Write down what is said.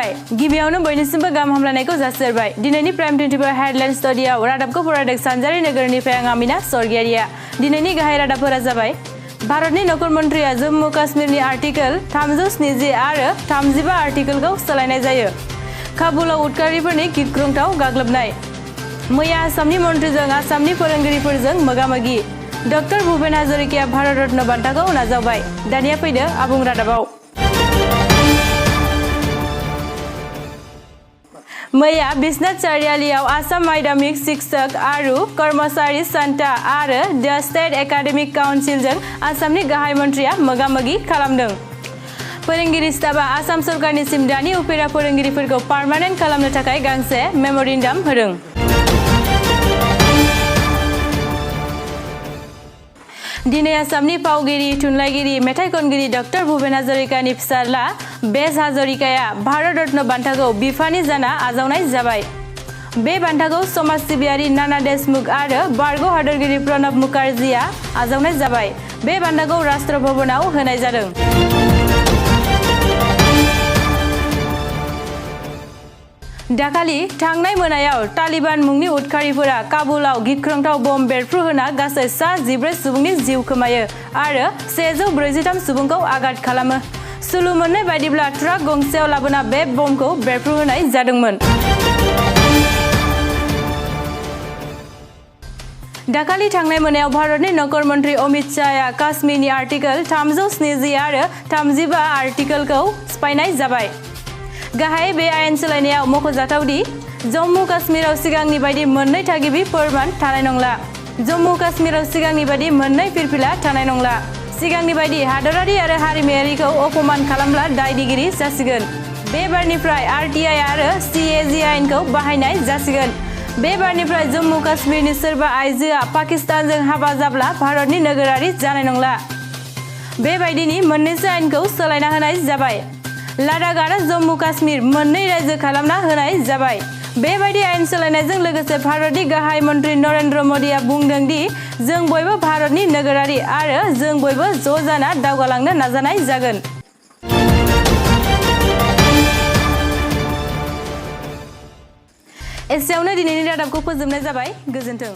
खुलुमबाय गिबियावनो बयनिसिमबो गाहाम हामलायनायखौ जासिहरबाय दिनैनि प्राइम 24 हेडलाइन स्टुडियाव रादाबखौ फरायदों सानजारि नोगोरनिफ्राय आं आमिना सरगियारिया दिनैनि गाहाय रादाबफोरा जाबाय भारतनि नखर मन्थ्रिया जम्मु काश्मीरनि आर्टिकल 370 आरो 35 आर्टिकलखौ सोलायनाय जायो काबुलाव उदखारिफोरनि गिख्रंथाव गाग्लोबनाय मैया आसामनि मन्थ्रिजों आसामनि फोरोंगिरिफोरजों मोगा-मोगि डक्टर भुपेन हाजरिकाया भारत रत्न बान्थाखौ नाजावबाय दानिया फैदो आबुं रादाबाव मैया बिश्वनाथ चारियालियाव आसाम माध्यमिक शिक्षक आरु कर्मचारी सन्था आरो द स्टेट एकाडेमिक काउन्सिलजों आसामनि गाहाय मन्थ्रिया मोगा-मोगि खालामदों फोरोंगिरि स्टाफआ आसाम सरकारनिसिम दानि उफेरा फोरोंगिरिफोरखौ पार्मानेन्ट खालामनो थाखाय गांसे मेम'रेन्डाम होदों दिनै आसामनि फावगिरि थुनलाइगिरि मेथाइ खनगिरि डक्टर भुपेन हाजरिकानि फिसाज्ला बेस हाजरिकाया भारत रत्न बान्थाखौ बिफानि जाना आजावनाय जाबाय बे बान्थाखौ समाज सिबियारि नाना देशमुख आरो बारग' हादोरगिरि प्रणब मुखार्जीआ आजावनाय जाबाय बे बान्थाखौ राष्ट्र भवनाव होनाय जादों दाखालि थांनाय मोनायाव तालिबान मुंनि उदखारिफोरा काबुलाव गिख्रंथाव बम बेरफ्रु होना गासै 14 सुबुंनि जिउ खोमायो आरो 143 सुबुंखौ आघात खालामो सुलु मोननाय बायदिब्ला ट्राक गंसेयाव लाबोना बे बमखौ बेरफ्रु होनाय जादोंमोन दाखालि थांनाय मोनायाव भारतनि नखर मन्थ्रि अमित शाहआ काश्मीरनि आर्टिकल 370 आरो 35 आर्टिकलखौ सिफायनाय जाबाय गाहाय बे आयेन सोलायनायाव मख'जाथावदि जम्मु काश्मीराव सिगांनि बायदि मोननै थागिबि फोरमान थानाय नंला जम्मु काश्मीराव सिगांनि बायदि मोननै फिरफिला थानाय नंला सिगांनि बायदि हादरारि आरो हारिमायारिखौ अपमान खालामब्ला दायनिगिरि जासिगोन बे बारनिफ्राय आरटिआइ आरो सिएजि आयेनखौ बाहायनाय जासिगोन बे बारनिफ्राय जम्मु काश्मीरनि सोरबा आइजोआ पाकिस्तानजों हाबा जाब्ला भारतनि नोगोरारि जानाय नंला बेबायदिनि मोननैसो आयेनखौ सोलायना होनाय जाबाय लादाख आरो जम्मु काश्मीर मोननै रायजो खालामना होनाय जाबाय बेबायदि आयेन सोलायनायजों लोगोसे भारतनि गाहाय मन्थ्रि नरेन्द्र मोदीआ बुंदों दि जों बयबो भारतनि नोगोरारि आरो जों बयबो ज' जाना दावगालांनो नाजानाय जागोन एसेयावनो दिनैनि रादाबखौ फोजोबनाय जाबाय गोजोन्थों